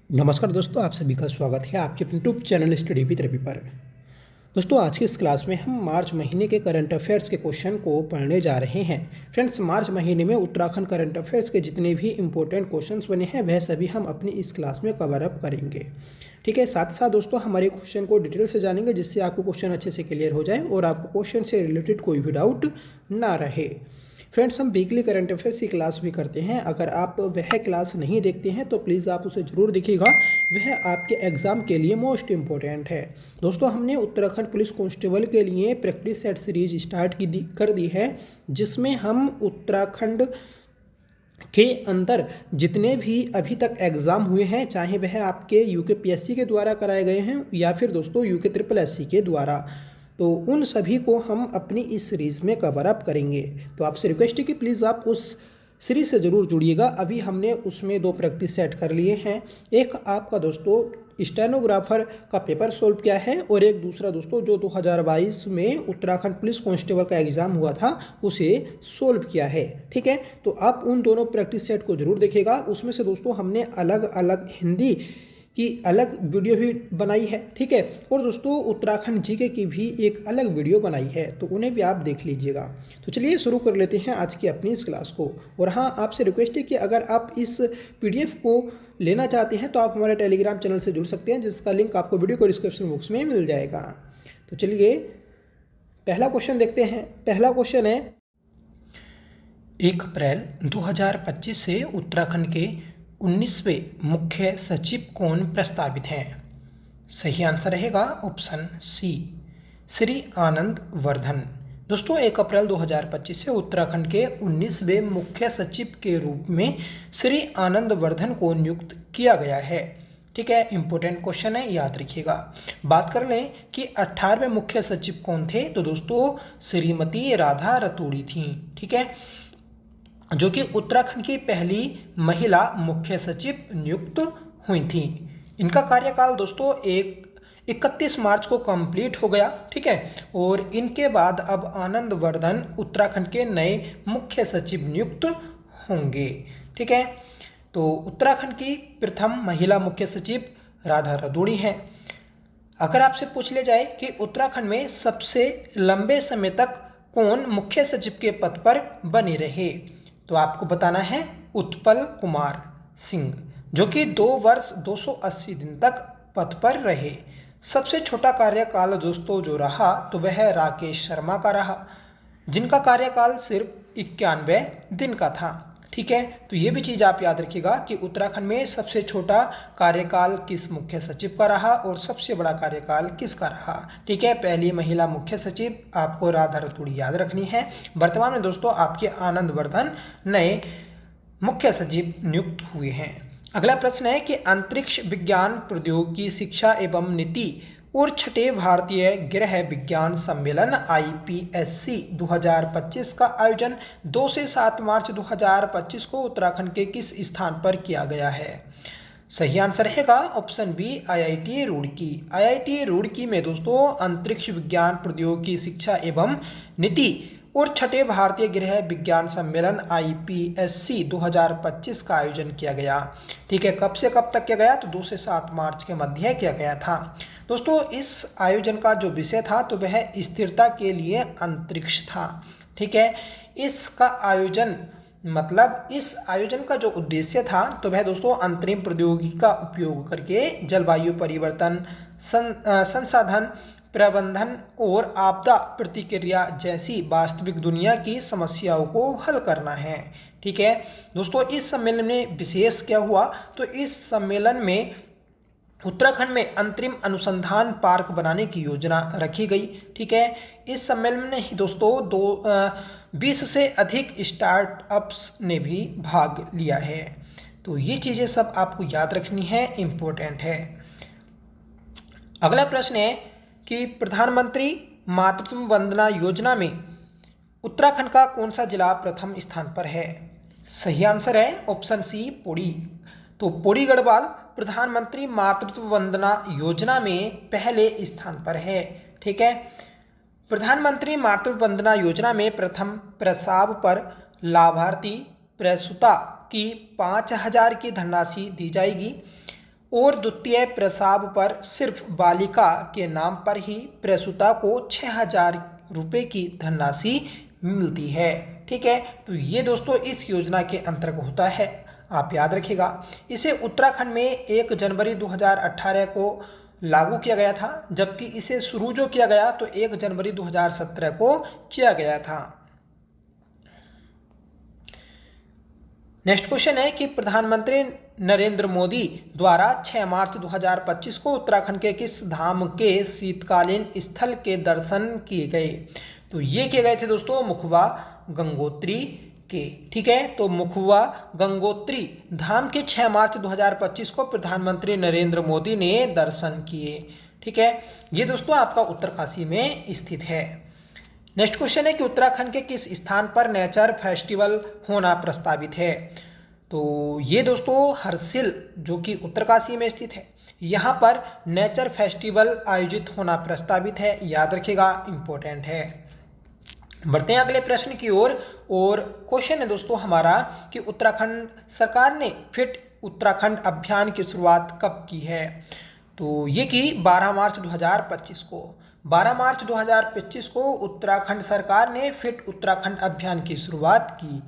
नमस्कार दोस्तों, आप सभी का स्वागत है आपके अपने YouTube channel study with Ravi पर। दोस्तों, आज की इस क्लास में हम मार्च महीने के करंट अफेयर्स के क्वेश्चन को पढ़ने जा रहे हैं। फ्रेंड्स, मार्च महीने में उत्तराखंड करंट अफेयर्स के जितने भी इंपॉर्टेंट क्वेश्चंस बने हैं वह सभी हम अपनी इस क्लास में कवर अप करेंगे। ठीक है, साथ साथ दोस्तों हमारे क्वेश्चन को डिटेल से जानेंगे जिससे आपको क्वेश्चन अच्छे से क्लियर हो जाए और आपको क्वेश्चन से रिलेटेड कोई भी डाउट ना रहे। फ्रेंड्स, हम वीकली करंट अफेयर्स की क्लास भी करते हैं। अगर आप वह क्लास नहीं देखते हैं तो प्लीज़ आप उसे ज़रूर देखिएगा, वह आपके एग्ज़ाम के लिए मोस्ट इम्पोर्टेंट है। दोस्तों, हमने उत्तराखंड पुलिस कांस्टेबल के लिए प्रैक्टिस सेट सीरीज स्टार्ट कर दी है, जिसमें हम उत्तराखंड के अंदर जितने भी अभी तक एग्ज़ाम हुए हैं, चाहे वह आपके यूकेपीएससी के द्वारा कराए गए हैं या फिर दोस्तों यूके ट्रिपल एससी के द्वारा, तो उन सभी को हम अपनी इस सीरीज़ में कवर अप करेंगे। तो आपसे रिक्वेस्ट है कि प्लीज़ आप उस सीरीज़ से ज़रूर जुड़िएगा। अभी हमने उसमें 2 प्रैक्टिस सेट कर लिए हैं। एक आपका दोस्तों स्टेनोग्राफर का पेपर सोल्व किया है और एक दूसरा दोस्तों जो 2022 में उत्तराखंड पुलिस कांस्टेबल का एग्ज़ाम हुआ था उसे सोल्व किया है। ठीक है, तो आप उन दोनों प्रैक्टिस सेट को ज़रूर देखिएगा। उसमें से दोस्तों हमने अलग अलग हिंदी की अलग वीडियो भी बनाई है। ठीक है, और दोस्तों उत्तराखंड जीके की भी एक अलग वीडियो बनाई है, तो उन्हें भी आप देख लीजिएगा। तो चलिए शुरू कर लेते हैं आज की अपनी इस क्लास को। और हाँ, आपसे रिक्वेस्ट है कि अगर आप इस पीडीएफ को लेना चाहते हैं तो आप हमारे टेलीग्राम चैनल से जुड़ सकते हैं, जिसका लिंक आपको वीडियो को डिस्क्रिप्शन बॉक्स में मिल जाएगा। तो चलिए पहला क्वेश्चन देखते हैं। पहला क्वेश्चन है, 1 अप्रैल 2025 से उत्तराखंड के 19वें मुख्य सचिव कौन प्रस्तावित हैं? सही आंसर रहेगा ऑप्शन सी, श्री आनंद वर्धन। दोस्तों, 1 अप्रैल 2025 से उत्तराखंड के 19वें मुख्य सचिव के रूप में श्री आनंद वर्धन को नियुक्त किया गया है। ठीक है, इंपॉर्टेंट क्वेश्चन है, याद रखिएगा। बात कर लें कि 18वें मुख्य सचिव कौन थे, तो दोस्तों श्रीमती राधा रतूड़ी थी। ठीक है, जो कि उत्तराखंड की पहली महिला मुख्य सचिव नियुक्त हुई थी। इनका कार्यकाल दोस्तों 31 मार्च को कंप्लीट हो गया। ठीक है, और इनके बाद अब आनंद वर्धन उत्तराखंड के नए मुख्य सचिव नियुक्त होंगे। ठीक है, तो उत्तराखंड की प्रथम महिला मुख्य सचिव राधा रतूड़ी हैं। अगर आपसे पूछ लिया जाए कि उत्तराखंड में सबसे लंबे समय तक कौन मुख्य सचिव के पद पर बने रहे, तो आपको बताना है उत्पल कुमार सिंह, जो कि 2 वर्ष 280 दिन तक पद पर रहे। सबसे छोटा कार्यकाल दोस्तों जो रहा तो वह राकेश शर्मा का रहा, जिनका कार्यकाल सिर्फ 91 दिन का था। ठीक है, तो ये भी चीज़ आप याद रखिएगा कि उत्तराखंड में सबसे छोटा कार्यकाल किस मुख्य सचिव का रहा और सबसे बड़ा कार्यकाल किसका रहा। ठीक है, पहली महिला मुख्य सचिव आपको राधा रतूड़ी याद रखनी है। वर्तमान में दोस्तों आपके आनंद वर्धन नए मुख्य सचिव नियुक्त हुए हैं। अगला प्रश्न है कि अंतरिक्ष विज्ञान प्रौद्योगिकी शिक्षा एवं नीति और 6ठे भारतीय गृह विज्ञान सम्मेलन IPSC 2025 का आयोजन 2 से 7 मार्च 2025 को उत्तराखंड के किस स्थान पर किया गया है? सही आंसर रहेगा option B, IIT Roorkee. IIT Roorkee में दोस्तों अंतरिक्ष विज्ञान प्रौद्योगिकी शिक्षा एवं नीति और 6ठे भारतीय गृह विज्ञान सम्मेलन IPSC 2025 का आयोजन किया गया। ठीक है, कब से कब तक किया गया, तो 2 से 7 मार्च के मध्य किया गया था। दोस्तों, इस आयोजन का जो विषय था तो वह स्थिरता के लिए अंतरिक्ष था। ठीक है, इसका आयोजन मतलब इस आयोजन का जो उद्देश्य था तो वह दोस्तों अंतरिम प्रौद्योगिकी का उपयोग करके जलवायु परिवर्तन, संसाधन प्रबंधन और आपदा प्रतिक्रिया जैसी वास्तविक दुनिया की समस्याओं को हल करना है। ठीक है दोस्तों, इस सम्मेलन में विशेष क्या हुआ, तो इस सम्मेलन में उत्तराखंड में अंतरिम अनुसंधान पार्क बनाने की योजना रखी गई। ठीक है, इस सम्मेलन में ही दोस्तों 20 से अधिक स्टार्टअप्स ने भी भाग लिया है। तो ये चीज़ें सब आपको याद रखनी है, इम्पोर्टेंट है। अगला प्रश्न है कि प्रधानमंत्री मातृत्व वंदना योजना में उत्तराखंड का कौन सा जिला प्रथम स्थान पर है? सही आंसर है ऑप्शन सी, पौड़ी। तो पौड़ी गढ़वाल प्रधानमंत्री मातृत्व वंदना योजना में पहले स्थान पर है। ठीक है, प्रधानमंत्री मातृत्व वंदना योजना में प्रथम प्रसव पर लाभार्थी प्रसूता की 5,000 की धनराशि दी जाएगी। और द्वितीय प्रसव पर सिर्फ बालिका के नाम पर ही प्रसूता को 6,000 रुपये की धनराशि मिलती है। ठीक है, तो ये दोस्तों इस योजना के अंतर्गत होता है, आप याद रखिएगा। इसे उत्तराखंड में 1 जनवरी 2018 को लागू किया गया था, जबकि इसे शुरू जो किया गया तो 1 जनवरी 2017 को किया गया था। नेक्स्ट क्वेश्चन है कि प्रधानमंत्री नरेंद्र मोदी द्वारा 6 मार्च 2025 को उत्तराखंड के किस धाम के शीतकालीन स्थल के दर्शन किए गए? तो ये किए गए थे दोस्तों मुखबा गंगोत्री के। ठीक है, तो मुखबा गंगोत्री धाम के 6 मार्च 2025 को प्रधानमंत्री नरेंद्र मोदी ने दर्शन किए। ठीक है, ये दोस्तों आपका उत्तरकाशी में स्थित है। नेक्स्ट क्वेश्चन है कि उत्तराखंड के किस स्थान पर नेचर फेस्टिवल होना प्रस्तावित है? तो ये दोस्तों हरसिल जो कि उत्तरकाशी में स्थित है, यहाँ पर नेचर फेस्टिवल आयोजित होना प्रस्तावित है, याद रखिएगा, इंपॉर्टेंट है। बढ़ते हैं अगले प्रश्न की ओर और क्वेश्चन है दोस्तों हमारा कि उत्तराखंड सरकार ने फिट उत्तराखंड अभियान की शुरुआत कब की है? तो ये की 12 मार्च 2025 को। 12 मार्च 2025 को उत्तराखंड सरकार ने फिट उत्तराखंड अभियान की शुरुआत की।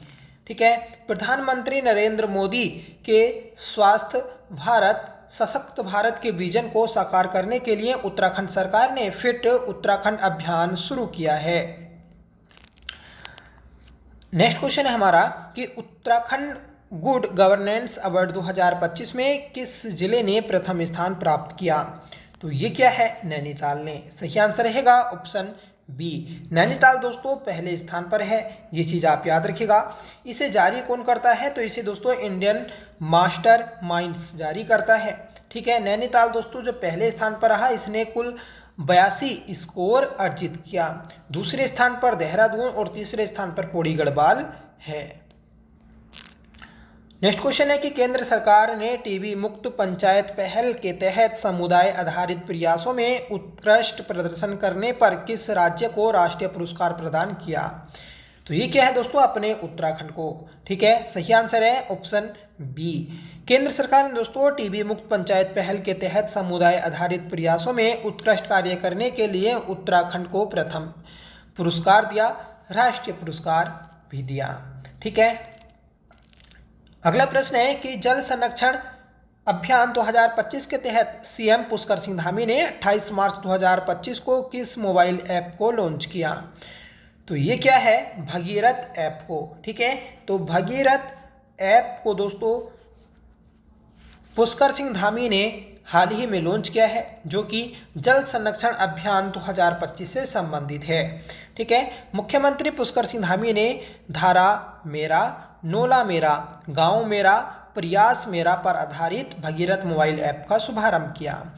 ठीक है, प्रधानमंत्री नरेंद्र मोदी के स्वास्थ्य भारत सशक्त भारत के विजन को साकार करने के लिए उत्तराखंड सरकार ने फिट उत्तराखंड अभियान शुरू किया है। नेक्स्ट क्वेश्चन है हमारा कि उत्तराखंड गुड गवर्नेंस अवार्ड 2025 में किस जिले ने प्रथम स्थान प्राप्त किया? तो ये क्या है? नैनीताल ने। सही आंसर रहेगा ऑप्शन बी, नैनीताल दोस्तों पहले स्थान पर है, ये चीज़ आप याद रखिएगा। इसे जारी कौन करता है? तो इसे दोस्तों इंडियन मास्टर माइंड्स जारी करता है। ठीक है, नैनीताल दोस्तों जो पहले स्थान पर रहा, इसने कुल 82 स्कोर अर्जित किया। दूसरे स्थान पर देहरादून और तीसरे स्थान पर पौड़ी गढ़वाल है। नेक्स्ट क्वेश्चन है कि केंद्र सरकार ने टीबी मुक्त पंचायत पहल के तहत समुदाय आधारित प्रयासों में उत्कृष्ट प्रदर्शन करने पर किस राज्य को राष्ट्रीय पुरस्कार प्रदान किया? तो ये क्या है दोस्तों? अपने उत्तराखंड को। ठीक है, सही आंसर है ऑप्शन बी। केंद्र सरकार ने दोस्तों टीबी मुक्त पंचायत पहल के तहत समुदाय आधारित प्रयासों में उत्कृष्ट कार्य करने के लिए उत्तराखंड को प्रथम पुरस्कार दिया, राष्ट्रीय पुरस्कार भी दिया। ठीक है, अगला प्रश्न है कि जल संरक्षण अभियान 2025 के तहत सीएम पुष्कर सिंह धामी ने 28 मार्च 2025 को किस मोबाइल ऐप को लॉन्च किया? तो ये क्या है? भगीरथ ऐप को। ठीक है, तो भगीरथ ऐप को दोस्तों पुष्कर सिंह धामी ने हाल ही में लॉन्च किया है, जो कि जल संरक्षण अभियान 2025 से संबंधित है। ठीक है, मुख्यमंत्री पुष्कर सिंह धामी ने धारा मेरा, नोला मेरा, गांव मेरा, प्रयास मेरा पर आधारित भगीरथ मोबाइल ऐप का शुभारंभ किया।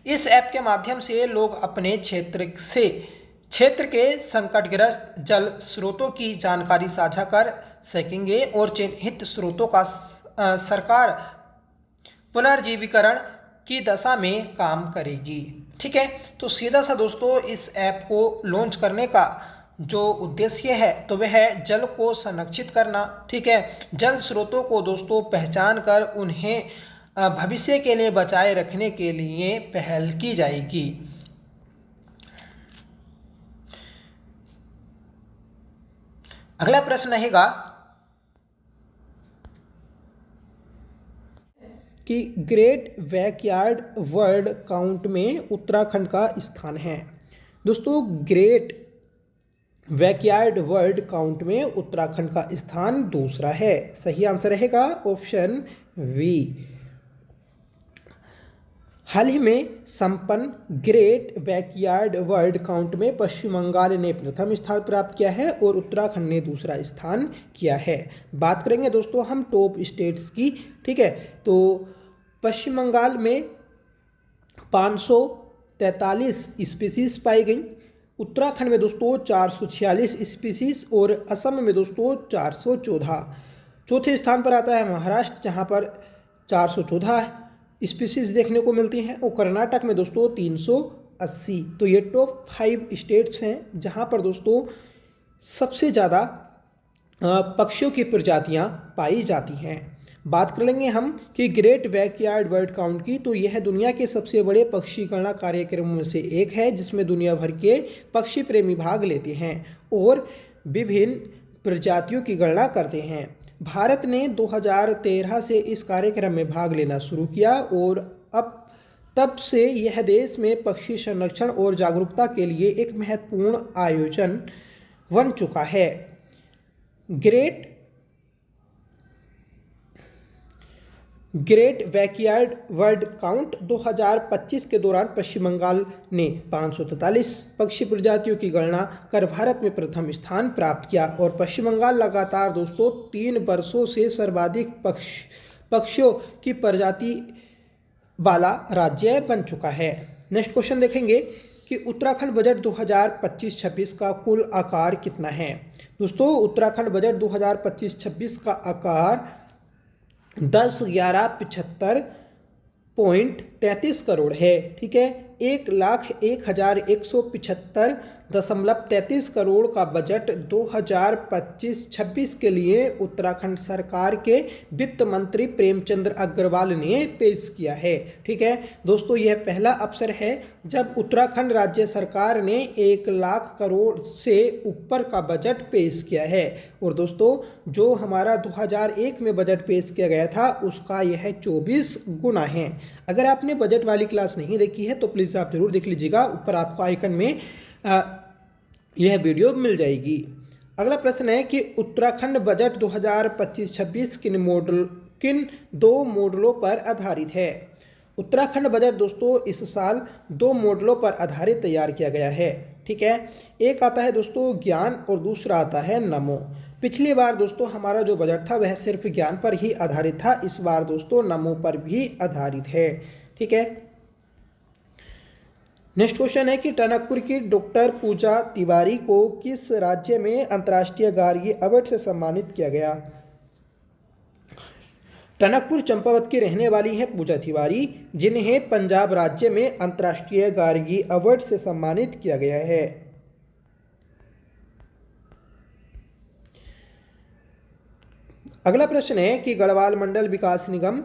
इस ऐप के माध्यम से लोग अपने क्षेत्र के संकटग्रस्त जल स्रोतों की जानकारी साझा कर सकेंगे और चिन्हित स्रोतों का सरकार पुनर्जीवीकरण की दशा में काम करेगी। ठीक है, तो सीधा सा दोस्तों इस ऐप को लॉन्च करने का जो उद्देश्य है तो वह है जल को संरक्षित करना। ठीक है, जल स्रोतों को दोस्तों पहचान कर उन्हें भविष्य के लिए बचाए रखने के लिए पहल की जाएगी। अगला प्रश्न रहेगा कि ग्रेट बैकयार्ड वर्ड काउंट में उत्तराखंड का स्थान है। दोस्तों ग्रेट बैकयार्ड वर्ड काउंट में उत्तराखंड का स्थान दूसरा है। सही आंसर रहेगा ऑप्शन वी। हाल ही में संपन्न ग्रेट बैकयार्ड वर्ड काउंट में पश्चिम बंगाल ने प्रथम स्थान प्राप्त किया है और उत्तराखंड ने दूसरा स्थान किया है। बात करेंगे दोस्तों हम टॉप स्टेट्स की। ठीक है, तो पश्चिम बंगाल में 543 स्पीसीज पाई गई, उत्तराखंड में दोस्तों 446 स्पीसीज और असम में दोस्तों 414। चौथे स्थान पर आता है महाराष्ट्र, जहां पर 414 स्पीसीज देखने को मिलती हैं और कर्नाटक में दोस्तों 380। तो ये टॉप 5 स्टेट्स हैं जहां पर दोस्तों सबसे ज़्यादा पक्षियों की प्रजातियां पाई जाती हैं। बात कर लेंगे हम कि ग्रेट बैकयार्ड बर्ड काउंट की, तो यह दुनिया के सबसे बड़े पक्षी गणना कार्यक्रमों में से एक है जिसमें दुनिया भर के पक्षी प्रेमी भाग लेते हैं और विभिन्न प्रजातियों की गणना करते हैं। भारत ने 2013 से इस कार्यक्रम में भाग लेना शुरू किया और अब तब से यह देश में पक्षी संरक्षण और जागरूकता के लिए एक महत्वपूर्ण आयोजन बन चुका है। ग्रेट बैकयार्ड बर्ड काउंट 2025 के दौरान पश्चिम बंगाल ने 543 पक्षी प्रजातियों की गणना कर भारत में प्रथम स्थान प्राप्त किया और पश्चिम बंगाल लगातार दोस्तों 3 वर्षों से सर्वाधिक पक्षियों की प्रजाति वाला राज्य बन चुका है। नेक्स्ट क्वेश्चन देखेंगे कि उत्तराखंड बजट 2025-26 का कुल आकार कितना है। दोस्तों उत्तराखंड बजट 2025-26 का आकार 10,11,75.33 करोड़ है। ठीक है, 1,01,175.33 करोड़ का बजट 2025-26 के लिए उत्तराखंड सरकार के वित्त मंत्री प्रेमचंद अग्रवाल ने पेश किया है। ठीक है दोस्तों, यह पहला अवसर है जब उत्तराखंड राज्य सरकार ने 1 लाख करोड़ से ऊपर का बजट पेश किया है और दोस्तों जो हमारा 2001 में बजट पेश किया गया था उसका यह 24 गुना है। अगर आपने बजट वाली क्लास नहीं देखी है तो प्लीज़ आप जरूर देख लीजिएगा, ऊपर आपको आइकन में यह वीडियो मिल जाएगी। अगला प्रश्न है कि उत्तराखंड बजट 2025-26 किन 2 मॉडलों पर आधारित है। उत्तराखंड बजट दोस्तों इस साल 2 मॉडलों पर आधारित तैयार किया गया है। ठीक है, एक आता है दोस्तों ज्ञान और दूसरा आता है नमो। पिछली बार दोस्तों हमारा जो बजट था वह सिर्फ ज्ञान पर ही आधारित था, इस बार दोस्तों नमो पर भी आधारित है। ठीक है, नेक्स्ट क्वेश्चन है कि टनकपुर की डॉक्टर पूजा तिवारी को किस राज्य में अंतर्राष्ट्रीय गार्गी अवार्ड से सम्मानित किया गया। टनकपुर चंपावत की रहने वाली हैं पूजा तिवारी, जिन्हें पंजाब राज्य में अंतर्राष्ट्रीय गार्गी अवार्ड से सम्मानित किया गया है। अगला प्रश्न है कि गढ़वाल मंडल विकास निगम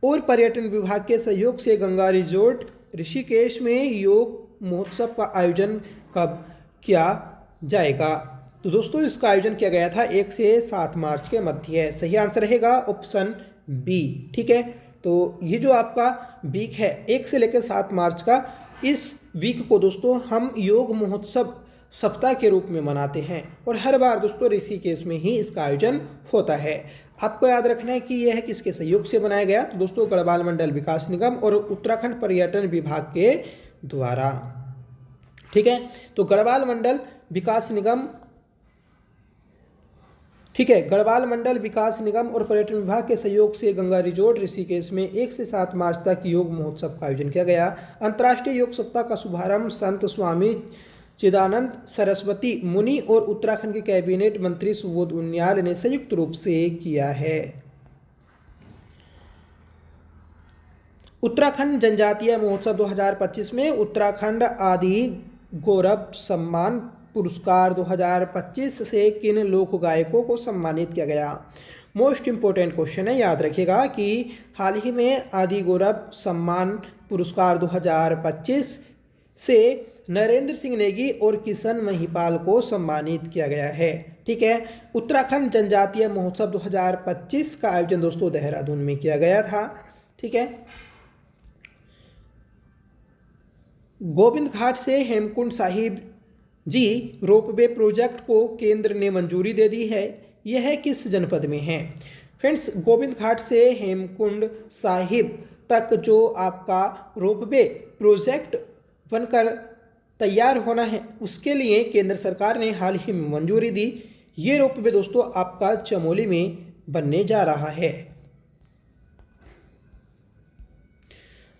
और पर्यटन विभाग के सहयोग से गंगा रिजोर्ट ऋषिकेश में योग महोत्सव का आयोजन कब किया जाएगा। तो दोस्तों इसका आयोजन किया गया था 1 से 7 मार्च के मध्य। सही आंसर रहेगा ऑप्शन बी। ठीक है, तो ये जो आपका वीक है 1 से लेकर 7 मार्च का, इस वीक को दोस्तों हम योग महोत्सव सप्ताह के रूप में मनाते हैं और हर बार दोस्तों ऋषिकेश में ही इसका आयोजन होता है। आपको याद रखना है कि यह किसके सहयोग से बनाया गया, तो दोस्तों गढ़वाल मंडल विकास निगम और उत्तराखंड पर्यटन विभाग के द्वारा। ठीक है, तो गढ़वाल मंडल विकास निगम, ठीक है, गढ़वाल मंडल विकास निगम और पर्यटन विभाग के सहयोग से गंगा रिजोर्ट ऋषिकेश में 1 से 7 मार्च तक योग महोत्सव का आयोजन किया गया। अंतर्राष्ट्रीय योग सप्ताह का शुभारंभ संत स्वामी चिदानंद सरस्वती मुनि और उत्तराखंड के कैबिनेट मंत्री सुबोध उनियाल ने संयुक्त रूप से किया है। उत्तराखंड जनजातीय महोत्सव 2025 में उत्तराखंड आदि गौरव सम्मान पुरस्कार 2025 से किन लोक गायकों को सम्मानित किया गया। मोस्ट इंपोर्टेंट क्वेश्चन है, याद रखिएगा कि हाल ही में आदि गौरव सम्मान पुरस्कार 2025 से नरेंद्र सिंह नेगी और किशन महिपाल को सम्मानित किया गया है। ठीक है, उत्तराखंड जनजातीय महोत्सव 2025 का आयोजन दोस्तों देहरादून में किया गया था। ठीक है, गोविंद घाट से हेमकुंड साहिब जी रोपवे प्रोजेक्ट को केंद्र ने मंजूरी दे दी है। यह किस जनपद में है। फ्रेंड्स, गोविंद घाट से हेमकुंड साहिब तक जो आपका रोपवे प्रोजेक्ट बनकर तैयार होना है उसके लिए केंद्र सरकार ने हाल ही में मंजूरी दी। ये रोपवे दोस्तों आपका चमोली में बनने जा रहा है।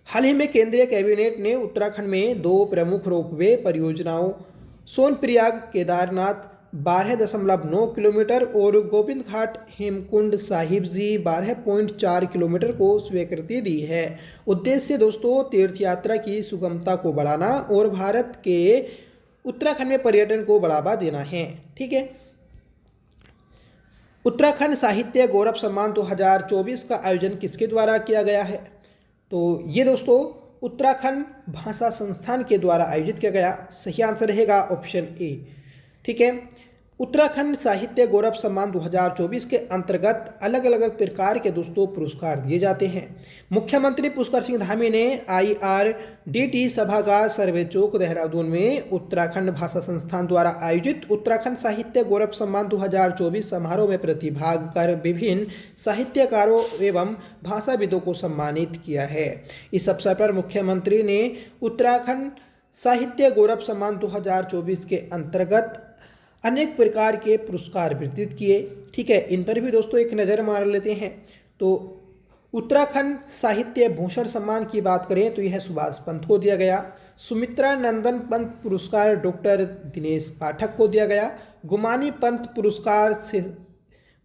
हाल ही में केंद्रीय कैबिनेट ने उत्तराखंड में 2 प्रमुख रोपवे परियोजनाओं सोनप्रयाग केदारनाथ 12.9 किलोमीटर और गोविंद घाट हेमकुंड साहिब जी 12.4 किलोमीटर को स्वीकृति दी है। उद्देश्य दोस्तों तीर्थ यात्रा की सुगमता को बढ़ाना और भारत के उत्तराखंड में पर्यटन को बढ़ावा देना है। ठीक है, उत्तराखंड साहित्य गौरव सम्मान 2024 का आयोजन किसके द्वारा किया गया है? तो ये दोस्तों उत्तराखंड भाषा संस्थान के द्वारा आयोजित किया गया। सही आंसर रहेगा ऑप्शन ए। ठीक है, उत्तराखंड साहित्य गौरव सम्मान 2024 के अंतर्गत अलग अलग प्रकार के दोस्तों पुरस्कार दिए जाते हैं। मुख्यमंत्री पुष्कर सिंह धामी ने IRDT सभागार सर्वे चौक देहरादून में उत्तराखंड भाषा संस्थान द्वारा आयोजित उत्तराखंड साहित्य गौरव सम्मान 2024 समारोह में प्रतिभाग कर विभिन्न साहित्यकारों एवं भाषाविदों को सम्मानित किया है। इस अवसर पर मुख्यमंत्री ने उत्तराखंड साहित्य गौरव सम्मान 2024 के अंतर्गत अनेक प्रकार के पुरस्कार वितरित किए। ठीक है, इन पर भी दोस्तों एक नज़र मार लेते हैं। तो उत्तराखंड साहित्य भूषण सम्मान की बात करें तो यह सुभाष पंत को दिया गया। सुमित्रा नंदन पंत पुरस्कार डॉक्टर दिनेश पाठक को दिया गया। गुमानी पंत पुरस्कार से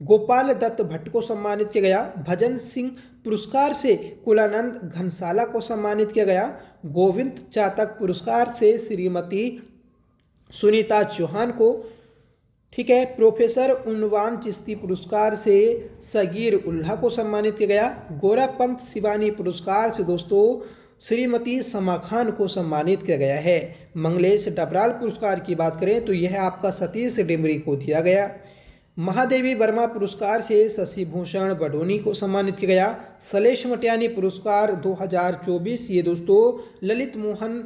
गोपाल दत्त भट्ट को सम्मानित किया गया। भजन सिंह पुरस्कार से कुलानंद घनसाला को सम्मानित किया गया। गोविंद चातक पुरस्कार से श्रीमती सुनीता चौहान को, ठीक है, प्रोफेसर उन्वान चिश्ती पुरस्कार से सगीर उल्लाह को सम्मानित किया गया। गोरा पंत शिवानी पुरस्कार से दोस्तों श्रीमती समा खान को सम्मानित किया गया है। मंगलेश डबराल पुरस्कार की बात करें तो यह आपका सतीश डिमरी को दिया गया। महादेवी वर्मा पुरस्कार से शशि भूषण बडोनी को सम्मानित किया गया। सलेश मटियानी पुरस्कार 2024 ये दोस्तों ललित मोहन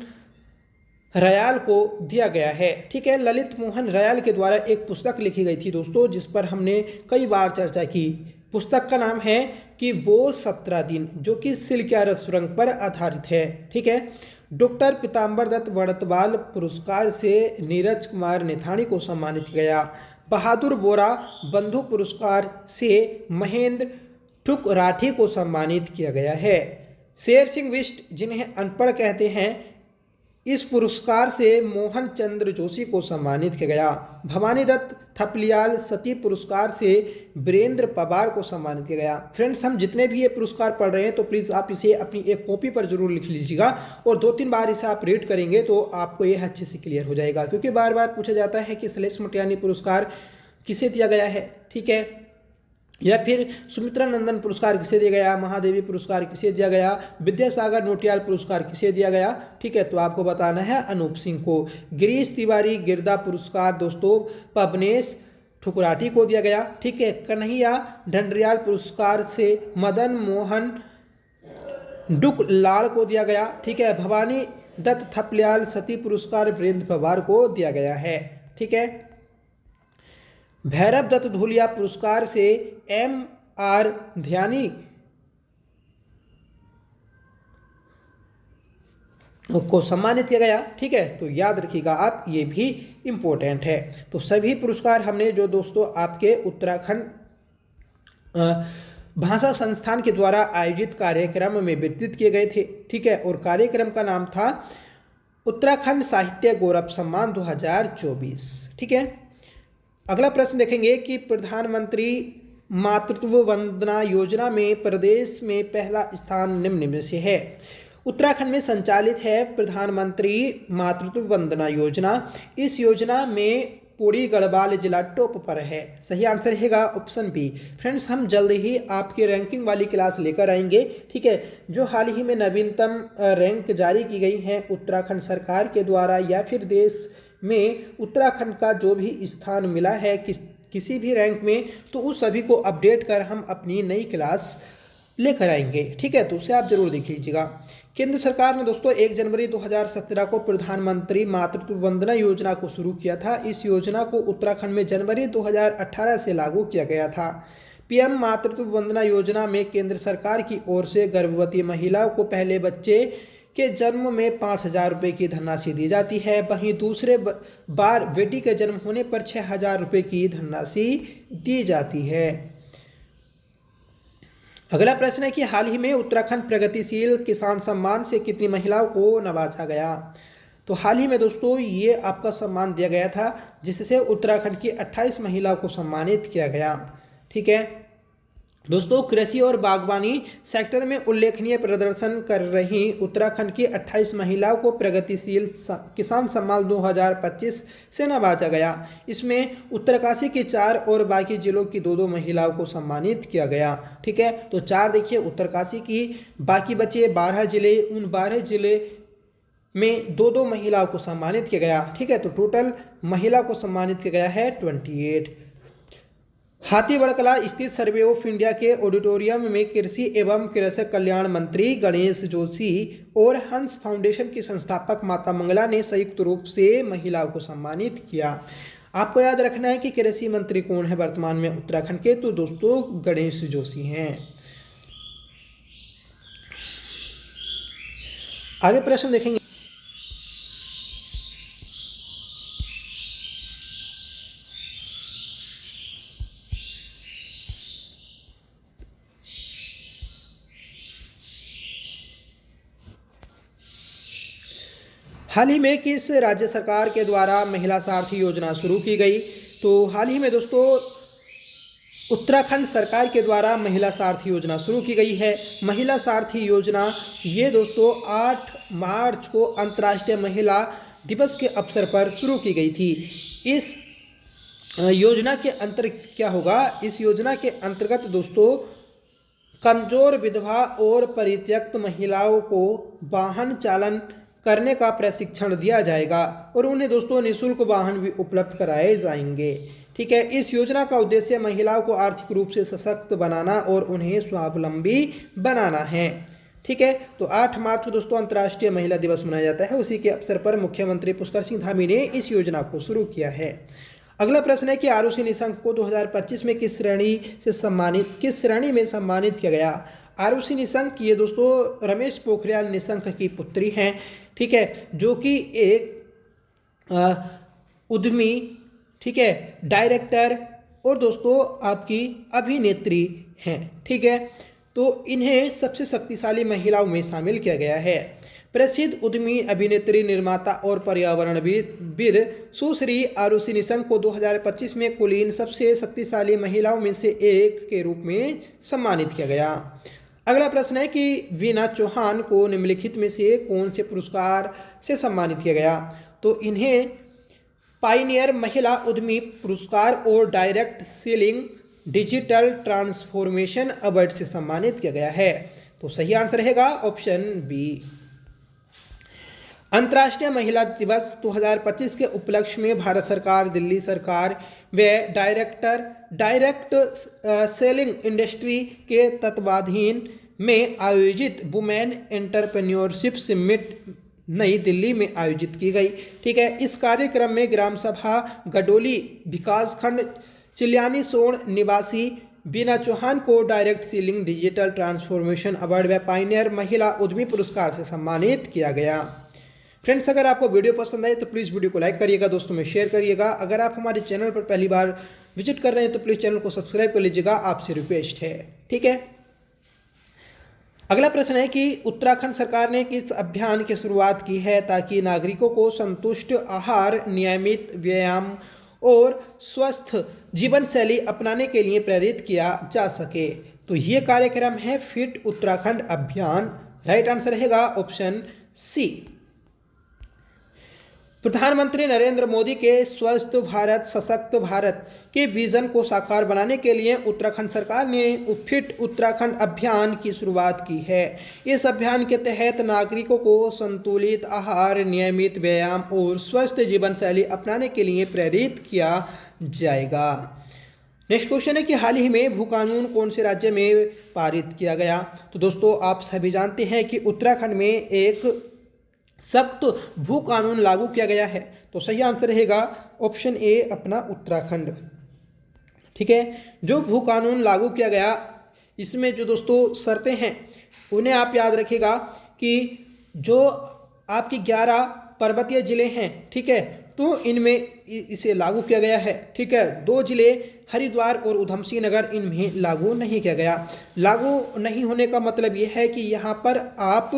रयाल को दिया गया है। ठीक है, ललित मोहन रयाल के द्वारा एक पुस्तक लिखी गई थी दोस्तों, जिस पर हमने कई बार चर्चा की। पुस्तक का नाम है कि वो 17 दिन, जो कि सिलक्यार सुरंग पर आधारित है। ठीक है, डॉक्टर पीताम्बर दत्त वड़तवाल पुरस्कार से नीरज कुमार नेथानी को सम्मानित किया गया। बहादुर बोरा बंधु पुरस्कार से महेंद्र ठुक राठी को सम्मानित किया गया है। शेर सिंह बिष्ट, जिन्हें अनपढ़ कहते हैं, इस पुरस्कार से मोहन चंद्र जोशी को सम्मानित किया गया। भवानी दत्त थपलियाल सती पुरस्कार से वीरेंद्र पवार को सम्मानित किया गया। फ्रेंड्स, हम जितने भी ये पुरस्कार पढ़ रहे हैं तो प्लीज़ आप इसे अपनी एक कॉपी पर जरूर लिख लीजिएगा और 2-3 बार इसे आप रीड करेंगे तो आपको ये अच्छे से क्लियर हो जाएगा, क्योंकि बार बार पूछा जाता है कि सलेश मटियानी पुरस्कार किसे दिया गया है। ठीक है, या फिर सुमित्रा नंदन पुरस्कार किसे दिया गया, महादेवी पुरस्कार किसे दिया गया, विद्यासागर नोटियाल पुरस्कार किसे दिया गया। ठीक है, तो आपको बताना है अनूप सिंह को। गिरीश तिवारी गिरदा पुरस्कार दोस्तों पवनेश ठुकराठी को दिया गया। ठीक है, कन्हैया ढंडरियाल पुरस्कार से मदन मोहन डुक लाड़ को दिया गया। ठीक है, भवानी दत्त थपलियाल सती पुरस्कार वीरेंद्र पवार को दिया गया है। ठीक है, भैरव दत्त धूलिया पुरस्कार से MR ध्यानी को सम्मानित किया गया। ठीक है, तो याद रखिएगा आप, ये भी इम्पोर्टेंट है। तो सभी पुरस्कार हमने जो दोस्तों आपके उत्तराखंड भाषा संस्थान के द्वारा आयोजित कार्यक्रम में वितरित किए गए थे। ठीक है, और कार्यक्रम का नाम था उत्तराखंड साहित्य गौरव सम्मान 2024। ठीक है, अगला प्रश्न देखेंगे कि प्रधानमंत्री मातृत्व वंदना योजना में प्रदेश में पहला स्थान निम्न में से है। उत्तराखंड में संचालित है प्रधानमंत्री मातृत्व वंदना योजना। इस योजना में पौड़ी गढ़वाल जिला टॉप पर है। सही आंसर रहेगा ऑप्शन बी। फ्रेंड्स, हम जल्द ही आपकी रैंकिंग वाली क्लास लेकर आएंगे। ठीक है, जो हाल ही में नवीनतम रैंक जारी की गई हैं उत्तराखंड सरकार के द्वारा या फिर देश में उत्तराखंड का जो भी स्थान मिला है किसी भी रैंक में, तो उस सभी को अपडेट कर हम अपनी नई क्लास लेकर आएंगे। ठीक है, तो उसे आप जरूर देख लीजिएगा। केंद्र सरकार ने दोस्तों 1 जनवरी 2017 को प्रधानमंत्री मातृत्व वंदना योजना को शुरू किया था। इस योजना को उत्तराखंड में जनवरी 2018 से लागू किया गया था। PM मातृत्व वंदना योजना में केंद्र सरकार की ओर से गर्भवती महिलाओं को पहले बच्चे के जन्म में 5,000 रुपये की धनराशि दी जाती है। वहीं दूसरे बार बेटी के जन्म होने पर 6,000 रुपये की धनराशि दी जाती है। अगला प्रश्न है कि हाल ही में उत्तराखंड प्रगतिशील किसान सम्मान से कितनी महिलाओं को नवाजा गया। तो हाल ही में दोस्तों ये आपका सम्मान दिया गया था, जिससे उत्तराखंड की 28 महिलाओं को सम्मानित किया गया। ठीक है, दोस्तों कृषि और बागवानी सेक्टर में उल्लेखनीय प्रदर्शन कर रही उत्तराखंड की 28 महिलाओं को प्रगतिशील किसान सम्मान 2025 से नवाजा गया। इसमें उत्तरकाशी की 4 और बाकी जिलों की 2-2 महिलाओं को सम्मानित किया गया। ठीक है, तो 4 देखिए उत्तरकाशी की, बाकी बचे 12 जिले, उन 12 जिले में 2-2 महिलाओं को सम्मानित किया गया। ठीक है, तो टोटल महिला को सम्मानित किया गया है 28। हाथीगढ़ कला स्थित सर्वे ऑफ इंडिया के ऑडिटोरियम में कृषि एवं कृषक कल्याण मंत्री गणेश जोशी और हंस फाउंडेशन की संस्थापक माता मंगला ने संयुक्त रूप से महिलाओं को सम्मानित किया। आपको याद रखना है कि कृषि मंत्री कौन है वर्तमान में उत्तराखंड के, तो दोस्तों गणेश जोशी हैं। आगे प्रश्न देखेंगे। हाल ही में किस राज्य सरकार के द्वारा महिला सारथी योजना शुरू की गई? तो हाल ही में दोस्तों उत्तराखंड सरकार के द्वारा महिला सारथी योजना शुरू की गई है। महिला सारथी योजना ये दोस्तों 8 मार्च को अंतर्राष्ट्रीय महिला दिवस के अवसर पर शुरू की गई थी। इस योजना के अंतर्गत क्या होगा? इस योजना के अंतर्गत दोस्तों कमजोर, विधवा और परित्यक्त महिलाओं को वाहन चालन करने का प्रशिक्षण दिया जाएगा और उन्हें दोस्तों निःशुल्क वाहन भी उपलब्ध कराए जाएंगे। ठीक है, इस योजना का उद्देश्य महिलाओं को आर्थिक रूप से सशक्त बनाना और उन्हें स्वावलंबी बनाना है। ठीक है, तो 8 मार्च को दोस्तों अंतर्राष्ट्रीय महिला दिवस मनाया जाता है। उसी के अवसर पर मुख्यमंत्री पुष्कर सिंह धामी ने इस योजना को शुरू किया है। अगला प्रश्न है कि आरुषि निशंक को 2025 में किस श्रेणी में सम्मानित किया गया? आरुषि निशंक ये दोस्तों रमेश पोखरियाल निशंक की पुत्री हैं। ठीक है, जो कि एक उद्यमी, ठीक है, डायरेक्टर और दोस्तों आपकी अभिनेत्री हैं। ठीक है, तो इन्हें सबसे शक्तिशाली महिलाओं में शामिल किया गया है। प्रसिद्ध उद्यमी, अभिनेत्री, निर्माता और पर्यावरणविद सुश्री आरुषि निशंक को 2025 में कुलीन सबसे शक्तिशाली महिलाओं में से एक के रूप में सम्मानित किया गया। अगला प्रश्न है कि वीना चौहान को निम्नलिखित में से कौन से पुरस्कार से सम्मानित किया गया? तो इन्हें पायनियर महिला उद्यमी पुरस्कार और direct selling digital transformation award से सम्मानित किया गया है। तो सही आंसर रहेगा ऑप्शन बी। अंतर्राष्ट्रीय महिला दिवस 2025 के उपलक्ष्य में भारत सरकार, दिल्ली सरकार व डायरेक्ट सेलिंग इंडस्ट्री के तत्वाधीन में आयोजित वुमेन एंटरप्रेन्योरशिप समिट नई दिल्ली में आयोजित की गई। ठीक है, इस कार्यक्रम में ग्राम सभा गडोली विकासखंड चिलियानी सोन निवासी वीना चौहान को direct selling digital transformation award व पायनियर महिला उद्यमी पुरस्कार से सम्मानित किया गया। फ्रेंड्स, अगर आपको वीडियो पसंद आए तो प्लीज़ वीडियो को लाइक करिएगा, दोस्तों में शेयर करिएगा। अगर आप हमारे चैनल पर पहली बार विजिट कर रहे हैं तो प्लीज़ चैनल को सब्सक्राइब कर लीजिएगा, आपसे रिक्वेस्ट है। ठीक है, अगला प्रश्न है कि उत्तराखंड सरकार ने किस अभियान की शुरुआत की है ताकि नागरिकों को संतुष्ट आहार, नियमित व्यायाम और स्वस्थ जीवन शैली अपनाने के लिए प्रेरित किया जा सके? तो ये कार्यक्रम है फिट उत्तराखंड अभियान। राइट आंसर रहेगा ऑप्शन सी। प्रधानमंत्री नरेंद्र मोदी के स्वस्थ भारत, सशक्त भारत के विजन को साकार बनाने के लिए उत्तराखंड सरकार ने फिट उत्तराखंड अभियान की शुरुआत की है। इस अभियान के तहत नागरिकों को संतुलित आहार, नियमित व्यायाम और स्वस्थ जीवन शैली अपनाने के लिए प्रेरित किया जाएगा। नेक्स्ट क्वेश्चन है कि हाल ही में भू कानून कौन से राज्य में पारित किया गया? तो दोस्तों आप सभी जानते हैं कि उत्तराखंड में एक सख्त भू कानून लागू किया गया है। तो सही आंसर रहेगा ऑप्शन ए अपना उत्तराखंड। ठीक है, जो भू कानून लागू किया गया इसमें जो दोस्तों शर्तें हैं उन्हें आप याद रखिएगा कि जो आपकी 11 पर्वतीय जिले हैं, ठीक है, तो इनमें इसे लागू किया गया है। ठीक है, 2 जिले हरिद्वार और उधम सिंह नगर इनमें लागू नहीं किया गया। लागू नहीं होने का मतलब यह है कि यहाँ पर आप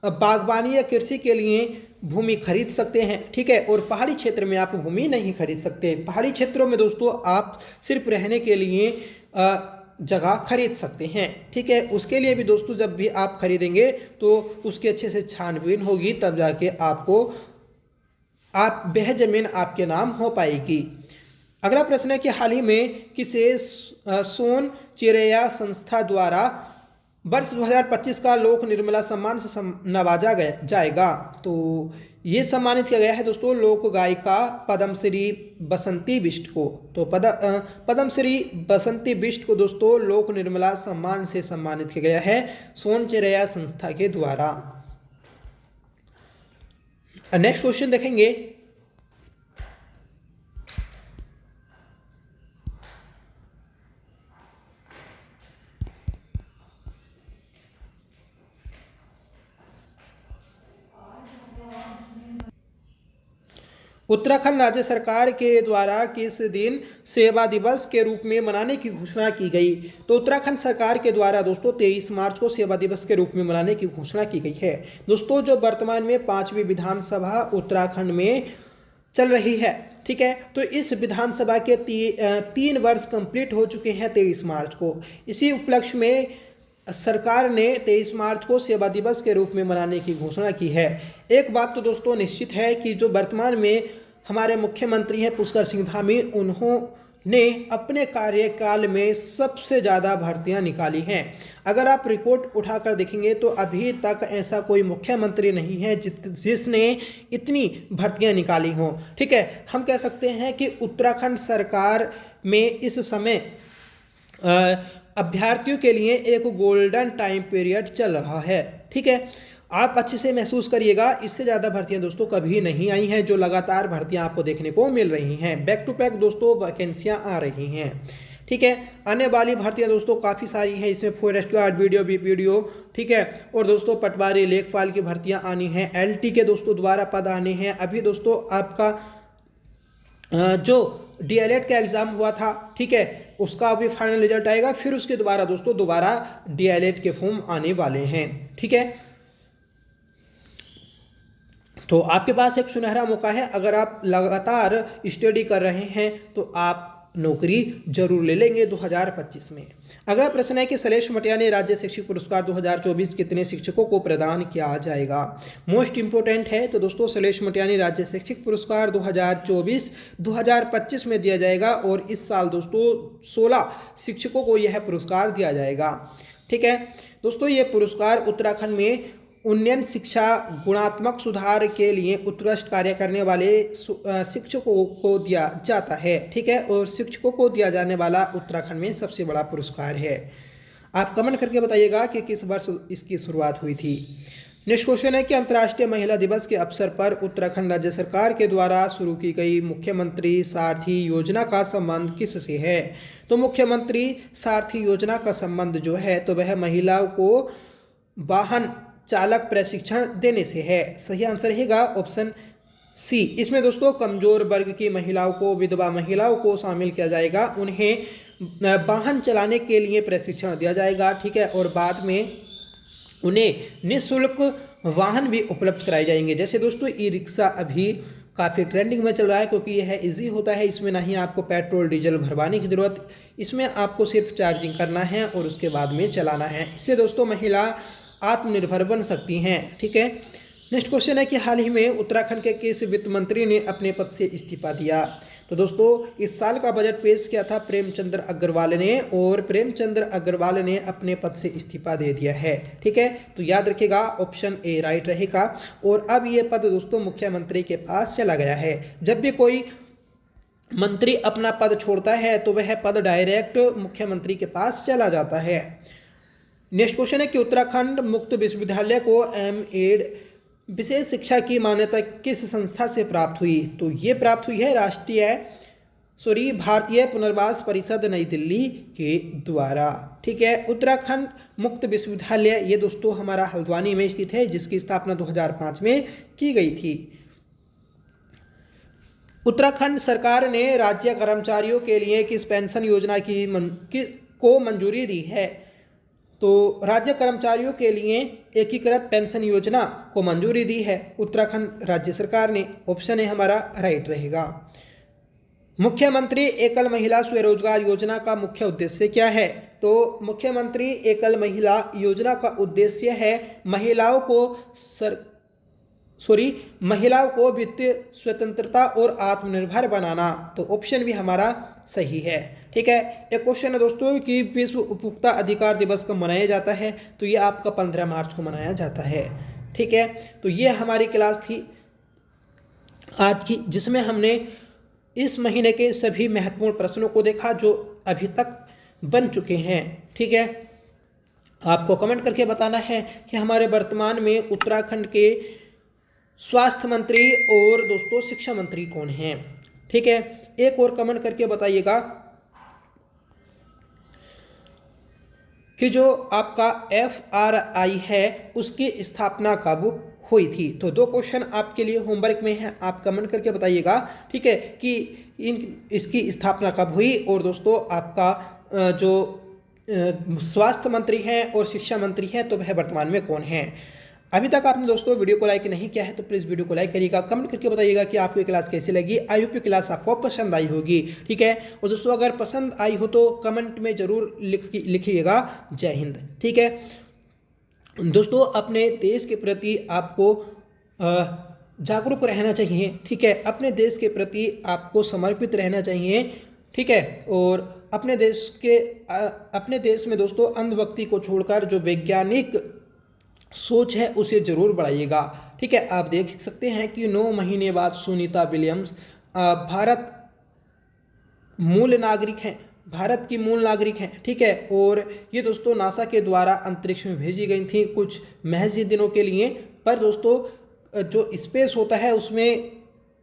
बागवानी या कृषि के लिए भूमि खरीद सकते हैं। ठीक है, और पहाड़ी क्षेत्र में आप भूमि नहीं खरीद सकते। पहाड़ी क्षेत्रों में दोस्तों आप सिर्फ रहने के लिए जगह खरीद सकते हैं। ठीक है, उसके लिए भी दोस्तों जब भी आप खरीदेंगे तो उसकी अच्छे से छानबीन होगी, तब जाके वह जमीन आपके नाम हो पाएगी। अगला प्रश्न है कि हाल ही में किसे सोन चिरैया संस्था द्वारा वर्ष 2025 का लोक निर्मला सम्मान से नवाजा जाएगा? तो ये सम्मानित किया गया है दोस्तों लोक गायिका पद्मश्री बसंती बिष्ट को। तो पद्मश्री बसंती बिष्ट को दोस्तों लोक निर्मला सम्मान से सम्मानित किया गया है सोन चिरैया संस्था के द्वारा। नेक्स्ट क्वेश्चन देखेंगे। उत्तराखंड राज्य सरकार के द्वारा किस दिन सेवा दिवस के रूप में मनाने की घोषणा की गई? तो उत्तराखंड सरकार के द्वारा दोस्तों 23 मार्च को सेवा दिवस के रूप में मनाने की घोषणा की गई है। दोस्तों जो वर्तमान में 5वीं विधानसभा उत्तराखंड में चल रही है, ठीक है, तो इस विधानसभा के 3 वर्ष कंप्लीट हो चुके हैं 23 मार्च को। इसी उपलक्ष्य में सरकार ने 23 मार्च को सेवा दिवस के रूप में मनाने की घोषणा की है। एक बात तो दोस्तों निश्चित है कि जो वर्तमान में हमारे मुख्यमंत्री हैं पुष्कर सिंह धामी, उन्होंने अपने कार्यकाल में सबसे ज़्यादा भर्तियां निकाली हैं। अगर आप रिकॉर्ड उठाकर देखेंगे तो अभी तक ऐसा कोई मुख्यमंत्री नहीं है जिसने इतनी भर्तियां निकाली हों। ठीक है, हम कह सकते हैं कि उत्तराखंड सरकार में इस समय अभ्यर्थियों के लिए एक गोल्डन टाइम पीरियड चल रहा है। ठीक है, आप अच्छे से महसूस करिएगा, इससे ज़्यादा भर्तियां दोस्तों कभी नहीं आई हैं। जो लगातार भर्तियां आपको देखने को मिल रही हैं, बैक टू बैक दोस्तों वैकेंसियां आ रही हैं। ठीक है, आने वाली भर्तियां दोस्तों काफ़ी सारी हैं, इसमें फॉरेस्ट गार्ड, वीडियो, ठीक है, और दोस्तों पटवारी लेखपाल की भर्तियां आनी हैं, LT के दोस्तों दोबारा पद आने हैं। अभी दोस्तों आपका जो DLED का एग्ज़ाम हुआ था, ठीक है, उसका अभी फाइनल रिजल्ट आएगा, फिर उसके दोबारा दोस्तों DLED के फॉर्म आने वाले हैं। ठीक है, तो आपके पास एक सुनहरा मौका है। अगर आप लगातार स्टडी कर रहे हैं तो आप नौकरी जरूर ले लेंगे 2025 में। अगला प्रश्न है कि शैलेश मटियानी राज्य शिक्षक पुरस्कार 2024 कितने शिक्षकों को प्रदान किया जाएगा? मोस्ट इंपोर्टेंट है। तो दोस्तों शैलेश मटियानी राज्य शिक्षक पुरस्कार 2024-2025 में दिया जाएगा और इस साल दोस्तों 16 शिक्षकों को यह पुरस्कार दिया जाएगा। ठीक है दोस्तों, ये पुरस्कार उत्तराखंड में उन्नयन शिक्षा गुणात्मक सुधार के लिए उत्कृष्ट कार्य करने वाले शिक्षकों को दिया जाता है। ठीक है, और शिक्षकों को दिया जाने वाला उत्तराखंड में सबसे बड़ा पुरस्कार है। आप कमेंट करके बताइएगा कि किस वर्ष इसकी शुरुआत हुई थी। नेक्स्ट क्वेश्चन है कि अंतर्राष्ट्रीय महिला दिवस के अवसर पर उत्तराखंड राज्य सरकार के द्वारा शुरू की गई मुख्यमंत्री सारथी योजना का संबंध किससे है? तो मुख्यमंत्री सारथी योजना का संबंध जो है तो वह महिलाओं को वाहन चालक प्रशिक्षण देने से है। सही आंसर रहेगा ऑप्शन सी। इसमें दोस्तों कमजोर वर्ग की महिलाओं को, विधवा महिलाओं को शामिल किया जाएगा, उन्हें वाहन चलाने के लिए प्रशिक्षण दिया जाएगा। ठीक है, और बाद में उन्हें निःशुल्क वाहन भी उपलब्ध कराए जाएंगे। जैसे दोस्तों ई-रिक्शा अभी काफ़ी ट्रेंडिंग में चल रहा है क्योंकि यह इजी होता है, इसमें ना ही आपको पेट्रोल डीजल भरवाने की ज़रूरत, इसमें आपको सिर्फ चार्जिंग करना है और उसके बाद में चलाना है। इससे दोस्तों महिला आत्मनिर्भर बन सकती हैं। ठीक है, नेक्स्ट क्वेश्चन है कि हाल ही में उत्तराखंड के किस वित्त मंत्री ने अपने पद से इस्तीफा दिया? तो दोस्तों इस साल का बजट पेश किया था प्रेमचंद्र अग्रवाल ने, और प्रेमचंद्र अग्रवाल ने अपने पद से इस्तीफा दे दिया है। ठीक है, तो याद रखिएगा ऑप्शन ए राइट रहेगा। और अब ये पद दोस्तों मुख्यमंत्री के पास चला गया है। जब भी कोई मंत्री अपना पद छोड़ता है तो वह पद डायरेक्ट मुख्यमंत्री के पास चला जाता है। नेक्स्ट क्वेश्चन है कि उत्तराखंड मुक्त विश्वविद्यालय को M.Ed विशेष शिक्षा की मान्यता किस संस्था से प्राप्त हुई? तो ये प्राप्त हुई है भारतीय पुनर्वास परिषद नई दिल्ली के द्वारा। ठीक है, उत्तराखंड मुक्त विश्वविद्यालय ये दोस्तों हमारा हल्द्वानी में स्थित है, जिसकी स्थापना 2005 में की गई थी। उत्तराखंड सरकार ने राज्य कर्मचारियों के लिए किस पेंशन योजना को मंजूरी दी है? तो राज्य कर्मचारियों के लिए एकीकृत पेंशन योजना को मंजूरी दी है उत्तराखंड राज्य सरकार ने। ऑप्शन ए हमारा राइट रहेगा। मुख्यमंत्री एकल महिला स्वरोजगार योजना का मुख्य उद्देश्य क्या है? तो मुख्यमंत्री एकल महिला योजना का उद्देश्य है महिलाओं को वित्तीय स्वतंत्रता और आत्मनिर्भर बनाना। तो ऑप्शन भी हमारा सही है। ठीक है, एक क्वेश्चन है दोस्तों कि विश्व उपभोक्ता अधिकार दिवस कब मनाया जाता है? तो ये आपका 15 मार्च को मनाया जाता है। ठीक है, तो ये हमारी क्लास थी आज की, जिसमें हमने इस महीने के सभी महत्वपूर्ण प्रश्नों को देखा जो अभी तक बन चुके हैं। ठीक है, आपको कमेंट करके बताना है कि हमारे वर्तमान में उत्तराखंड के स्वास्थ्य मंत्री और दोस्तों शिक्षा मंत्री कौन हैं। ठीक है, एक और कमेंट करके बताइएगा कि जो आपका FRI है उसकी स्थापना कब हुई थी। तो 2 क्वेश्चन आपके लिए होमवर्क में है, आप कमेंट करके बताइएगा। ठीक है, कि इसकी स्थापना कब हुई और दोस्तों आपका जो स्वास्थ्य मंत्री हैं और शिक्षा मंत्री हैं तो वह वर्तमान में कौन हैं। अभी तक आपने दोस्तों वीडियो को लाइक नहीं किया है तो प्लीज़ वीडियो को लाइक करिएगा, कमेंट करके बताइएगा कि आपको क्लास कैसी लगी। आई होप क्लास आपको पसंद आई होगी। ठीक है, और दोस्तों अगर पसंद आई हो तो कमेंट में ज़रूर लिखिएगा जय हिंद। ठीक है दोस्तों, अपने देश के प्रति आपको जागरूक रहना चाहिए। ठीक है, अपने देश के प्रति आपको समर्पित रहना चाहिए। ठीक है, और अपने देश में दोस्तों अंधभक्ति को छोड़कर जो वैज्ञानिक सोच है उसे जरूर बढ़ाइएगा। ठीक है, आप देख सकते हैं कि 9 महीने बाद सुनीता विलियम्स भारत की मूल नागरिक हैं। ठीक है, और ये दोस्तों नासा के द्वारा अंतरिक्ष में भेजी गई थी कुछ महज ही दिनों के लिए, पर दोस्तों जो स्पेस होता है उसमें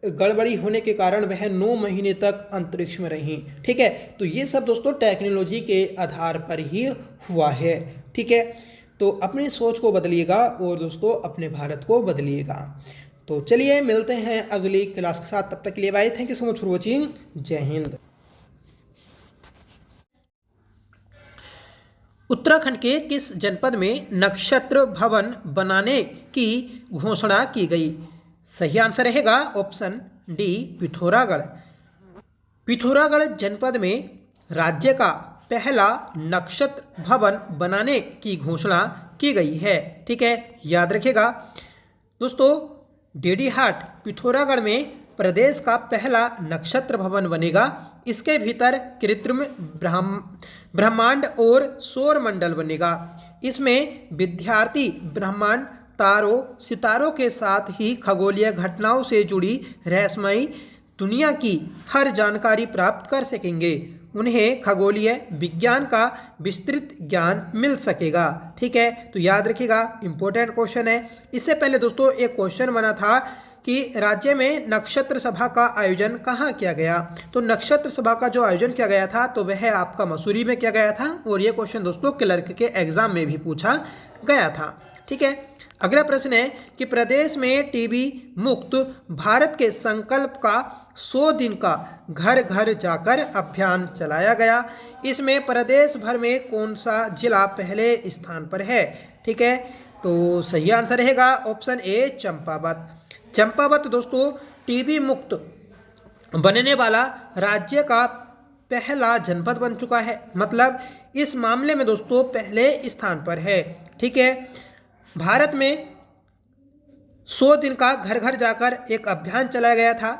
गड़बड़ी होने के कारण वह 9 महीने तक अंतरिक्ष में रही। ठीक है, तो ये सब दोस्तों टेक्नोलॉजी के आधार पर ही हुआ है। ठीक है, तो अपनी सोच को बदलिएगा और दोस्तों अपने भारत को बदलिएगा। तो चलिए मिलते हैं अगली क्लास के साथ, तब तक के लिए bye. Thank you so much for watching. जय हिंद। उत्तराखंड के किस जनपद में नक्षत्र भवन बनाने की घोषणा की गई? सही आंसर रहेगा ऑप्शन डी पिथौरागढ़। पिथौरागढ़ जनपद में राज्य का पहला नक्षत्र भवन बनाने की घोषणा की गई है। ठीक है, याद रखिएगा दोस्तों, डेडीहाट पिथौरागढ़ में प्रदेश का पहला नक्षत्र भवन बनेगा। इसके भीतर कृत्रिम ब्रह्मांड और सौर मंडल बनेगा। इसमें विद्यार्थी ब्रह्मांड, तारों, सितारों के साथ ही खगोलीय घटनाओं से जुड़ी रहस्यमयी दुनिया की हर जानकारी प्राप्त कर सकेंगे। उन्हें खगोलीय विज्ञान का विस्तृत ज्ञान मिल सकेगा। ठीक है, तो याद रखिएगा, इंपॉर्टेंट क्वेश्चन है। इससे पहले दोस्तों एक क्वेश्चन बना था कि राज्य में नक्षत्र सभा का आयोजन कहाँ किया गया। तो नक्षत्र सभा का जो आयोजन किया गया था तो वह आपका मसूरी में किया गया था, और यह क्वेश्चन दोस्तों क्लर्क के एग्जाम में भी पूछा गया था। ठीक है, अगला प्रश्न है कि प्रदेश में टीबी मुक्त भारत के संकल्प का 100 दिन का घर घर जाकर अभियान चलाया गया। इसमें प्रदेश भर में कौन सा जिला पहले स्थान पर है? ठीक है, तो सही आंसर रहेगा ऑप्शन ए चंपावत। चंपावत दोस्तों टीबी मुक्त बनने वाला राज्य का पहला जनपद बन चुका है, मतलब इस मामले में दोस्तों पहले स्थान पर है। ठीक है, भारत में 100 दिन का घर घर जाकर एक अभियान चलाया गया था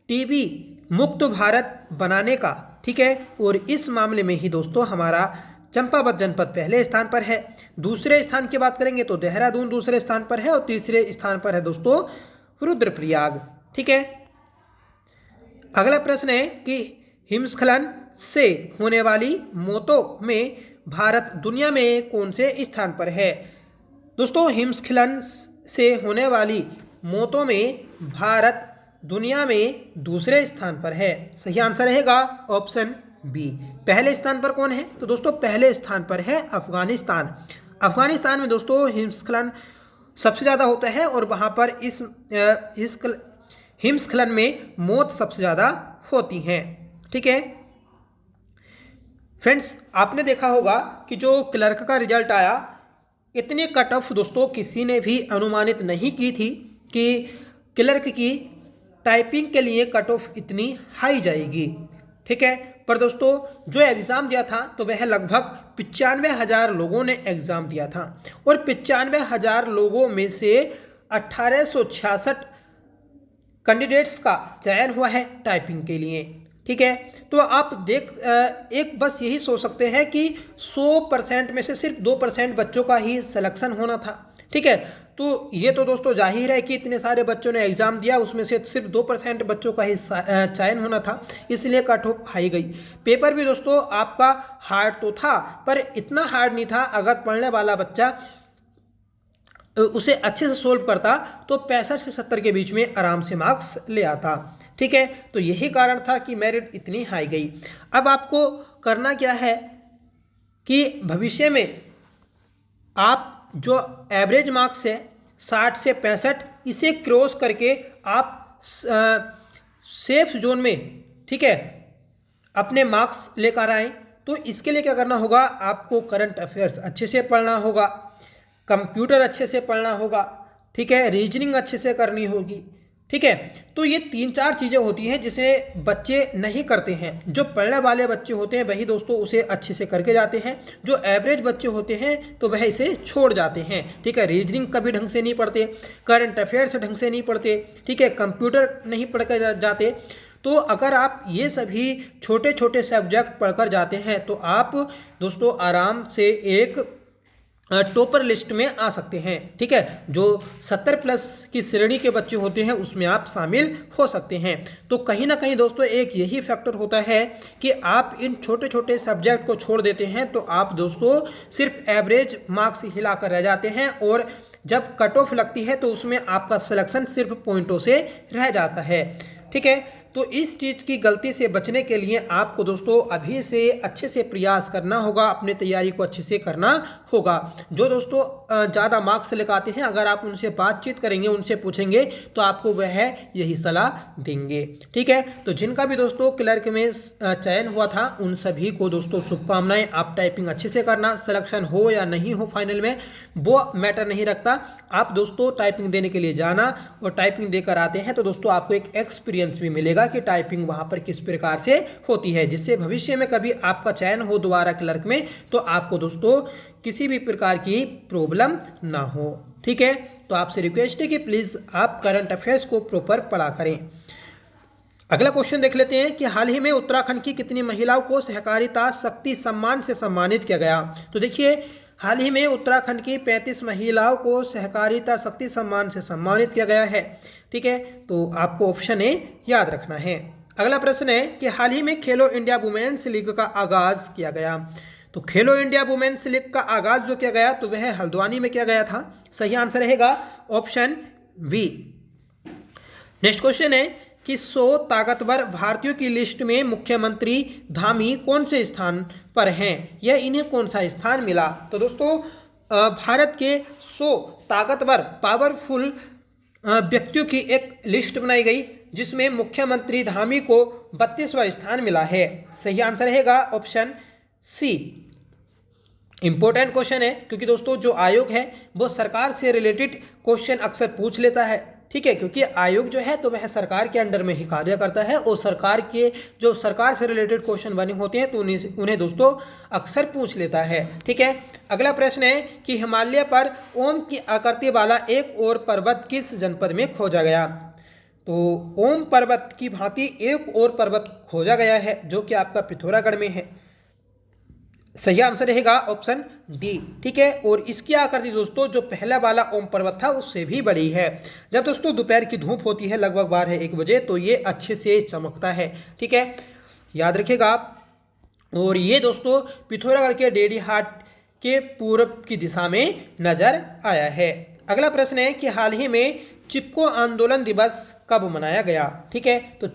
टीबी मुक्त भारत बनाने का। ठीक है, और इस मामले में ही दोस्तों हमारा चंपावत जनपद पहले स्थान पर है। दूसरे स्थान की बात करेंगे तो देहरादून दूसरे स्थान पर है, और तीसरे स्थान पर है दोस्तों रुद्रप्रयाग। ठीक है, अगला प्रश्न है कि हिमस्खलन से होने वाली मौतों में भारत दुनिया में कौन से स्थान पर है? दोस्तों हिमस्खलन से होने वाली मौतों में भारत दुनिया में दूसरे स्थान पर है। सही आंसर रहेगा ऑप्शन बी। पहले स्थान पर कौन है? तो दोस्तों पहले स्थान पर है अफगानिस्तान। अफगानिस्तान में दोस्तों हिमस्खलन सबसे ज़्यादा होता है, और वहाँ पर इस हिमस्खलन में मौत सबसे ज़्यादा होती हैं। ठीक है फ्रेंड्स, आपने देखा होगा कि जो क्लर्क का रिजल्ट आया, इतनी कट ऑफ दोस्तों किसी ने भी अनुमानित नहीं की थी कि क्लर्क की टाइपिंग के लिए कट ऑफ इतनी हाई जाएगी। ठीक है, पर दोस्तों जो एग्ज़ाम दिया था तो वह लगभग 95,000 लोगों ने एग्ज़ाम दिया था और 95,000 लोगों में से 1866 कैंडिडेट्स का चयन हुआ है टाइपिंग के लिए। ठीक है, तो आप एक बस यही सोच सकते हैं कि 100% में से सिर्फ 2% बच्चों का ही सिलेक्शन होना था। ठीक है, तो ये तो दोस्तों जाहिर है कि इतने सारे बच्चों ने एग्ज़ाम दिया, उसमें से सिर्फ 2% बच्चों का ही चयन होना था, इसलिए कट ऑफ हाई गई। पेपर भी दोस्तों आपका हार्ड तो था, पर इतना हार्ड नहीं था। अगर पढ़ने वाला बच्चा उसे अच्छे से सोल्व करता तो 65 से 70 के बीच में आराम से मार्क्स ले आता। ठीक है, तो यही कारण था कि मेरिट इतनी हाई गई। अब आपको करना क्या है कि भविष्य में आप जो एवरेज मार्क्स है 60 से 65, इसे क्रॉस करके आप सेफ जोन में, ठीक है, अपने मार्क्स लेकर आएँ। तो इसके लिए क्या करना होगा, आपको करंट अफेयर्स अच्छे से पढ़ना होगा, कंप्यूटर अच्छे से पढ़ना होगा, ठीक है, रीजनिंग अच्छे से करनी होगी। ठीक है, तो ये 3-4 चीज़ें होती हैं जिसे बच्चे नहीं करते हैं। जो पढ़ने वाले बच्चे होते हैं वही दोस्तों उसे अच्छे से करके जाते हैं, जो एवरेज बच्चे होते हैं तो वह इसे छोड़ जाते हैं। ठीक है, रीजनिंग कभी ढंग से नहीं पढ़ते, करंट अफेयर्स ढंग से नहीं पढ़ते, ठीक है, कंप्यूटर नहीं पढ़ कर जाते। तो अगर आप ये सभी छोटे छोटे सब्जेक्ट पढ़कर जाते हैं तो आप दोस्तों आराम से एक टॉपर लिस्ट में आ सकते हैं। ठीक है, जो 70+ की श्रेणी के बच्चे होते हैं उसमें आप शामिल हो सकते हैं। तो कहीं ना कहीं दोस्तों एक यही फैक्टर होता है कि आप इन छोटे छोटे सब्जेक्ट को छोड़ देते हैं तो आप दोस्तों सिर्फ एवरेज मार्क्स हिला कर रह जाते हैं, और जब कट ऑफ लगती है तो उसमें आपका सिलेक्शन सिर्फ पॉइंटों से रह जाता है। ठीक है, तो इस चीज़ की गलती से बचने के लिए आपको दोस्तों अभी से अच्छे से प्रयास करना होगा, अपनी तैयारी को अच्छे से करना होगा। जो दोस्तों ज़्यादा मार्क्स लेकर आते हैं, अगर आप उनसे बातचीत करेंगे, उनसे पूछेंगे तो आपको वह यही सलाह देंगे। ठीक है, तो जिनका भी दोस्तों क्लर्क में चयन हुआ था उन सभी को दोस्तों शुभकामनाएं। आप टाइपिंग अच्छे से करना, सिलेक्शन हो या नहीं हो फाइनल में वो मैटर नहीं रखता। आप दोस्तों टाइपिंग देने के लिए जाना और टाइपिंग देकर आते हैं तो दोस्तों आपको एक एक्सपीरियंस भी मिलेगा कि टाइपिंग वहां पर किस प्रकार से होती है, जिससे भविष्य में कभी आपका चयन हो दोबारा क्लर्क में तो आपको दोस्तों किसी भी प्रकार की प्रॉब्लम ना हो। ठीक है, तो आपसे रिक्वेस्ट है कि प्लीज आप करंट अफेयर्स को प्रॉपर पढ़ा करें। अगला क्वेश्चन देख लेते हैं कि हाल ही में उत्तराखंड की कितनी महिलाओं को सहकारिता शक्ति सम्मान से सम्मानित किया गया। तो देखिए, हाल ही में उत्तराखंड की 35 महिलाओं को सहकारिता शक्ति सम्मान से सम्मानित किया गया है। ठीक है, तो आपको ऑप्शन ए याद रखना है। अगला प्रश्न है कि हाल ही में खेलो इंडिया वुमेन्स लीग का आगाज किया गया। तो खेलो इंडिया वुमेन्स लीग का आगाज जो किया गया तो वह हल्द्वानी में किया गया था। सही आंसर रहेगा ऑप्शन बी। नेक्स्ट क्वेश्चन है कि 100 ताकतवर भारतीयों की लिस्ट में मुख्यमंत्री धामी कौन से स्थान पर हैं, या इन्हें कौन सा स्थान मिला। तो दोस्तों भारत के 100 ताकतवर पावरफुल व्यक्तियों की एक लिस्ट बनाई गई जिसमें मुख्यमंत्री धामी को 32वां स्थान मिला है। सही आंसर रहेगा ऑप्शन सी। इंपॉर्टेंट क्वेश्चन है क्योंकि दोस्तों जो आयोग है वो सरकार से रिलेटेड क्वेश्चन अक्सर पूछ लेता है। ठीक है, क्योंकि आयोग जो है तो वह सरकार के अंडर में ही कार्य करता है और सरकार के जो सरकार से रिलेटेड क्वेश्चन बने होते हैं तो उन्हें दोस्तों अक्सर पूछ लेता है। ठीक है, अगला प्रश्न है कि हिमालय पर ओम की आकृति वाला एक और पर्वत किस जनपद में खोजा गया। तो ओम पर्वत की भांति एक और पर्वत खोजा गया है जो कि आपका पिथौरागढ़ में है। सही आंसर रहेगा ऑप्शन डी। ठीक है, और इसकी आकृति दोस्तों जो पहला वाला ओम पर्वत था उससे भी बड़ी है। जब दोस्तों दोपहर की धूप होती है लगभग 12-1 बजे तो ये अच्छे से चमकता है। ठीक है, याद रखिएगा आप। और ये दोस्तों पिथौरागढ़ के डेडी हाट के पूर्व की दिशा में नजर आया है। अगला प्रश्न है कि हाल ही में चिपको आंदोलन दिवस कब मनाया गया। ठीक है, तो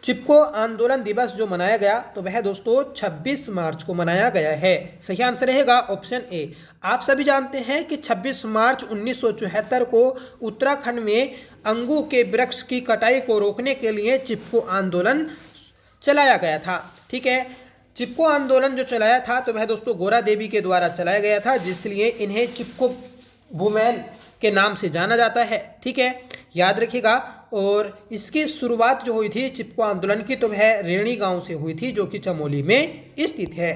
चिपको आंदोलन दिवस जो मनाया गया तो वह दोस्तों 26 मार्च को मनाया गया है। सही आंसर रहेगा ऑप्शन ए। आप सभी जानते हैं कि 26 मार्च 1974 को उत्तराखंड में अंगू के वृक्ष की कटाई को रोकने के लिए चिपको आंदोलन चलाया गया था। ठीक है, चिपको आंदोलन जो चलाया था तो वह दोस्तों गोरा देवी के द्वारा चलाया गया था, जिसलिए इन्हें चिपको वुमेन के नाम से जाना जाता है। ठीक है, याद रखिएगा। और इसकी शुरुआत जो हुई थी चिपको आंदोलन की, तो वह रेणी गांव से हुई थी जो कि चमोली में स्थित है।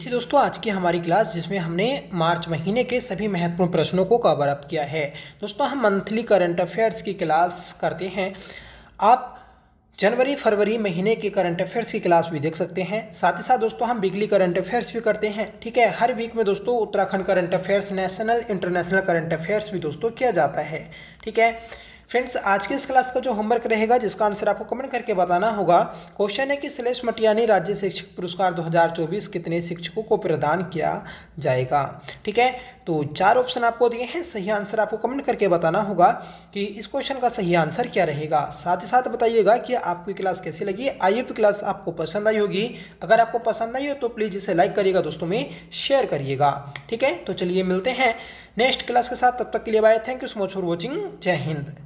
थी दोस्तों आज की हमारी क्लास, जिसमें हमने मार्च महीने के सभी महत्वपूर्ण प्रश्नों को कवर अप किया है। दोस्तों हम मंथली करंट अफेयर्स की क्लास करते हैं। आप जनवरी फरवरी महीने के करंट अफेयर्स की क्लास भी देख सकते हैं। साथ ही साथ दोस्तों हम वीकली करंट अफेयर्स भी करते हैं। ठीक है, हर वीक में दोस्तों Uttarakhand current affairs, national international current affairs भी दोस्तों किया जाता है। ठीक है फ्रेंड्स, आज की इस क्लास का जो होमवर्क रहेगा, जिसका आंसर आपको कमेंट करके बताना होगा। क्वेश्चन है कि शैलेश मटियानी राज्य शिक्षक पुरस्कार 2024 कितने शिक्षकों को प्रदान किया जाएगा। ठीक है, तो 4 ऑप्शन आपको दिए हैं, सही आंसर आपको कमेंट करके बताना होगा कि इस क्वेश्चन का सही आंसर क्या रहेगा। साथ ही साथ बताइएगा कि आपकी क्लास कैसी लगी। आई होप क्लास आपको पसंद आई होगी। अगर आपको पसंद आई हो तो प्लीज़ इसे लाइक करिएगा, दोस्तों में शेयर करिएगा। ठीक है, तो चलिए मिलते हैं नेक्स्ट क्लास के साथ। तब तक के लिए bye, thank you so much for watching. जय हिंद।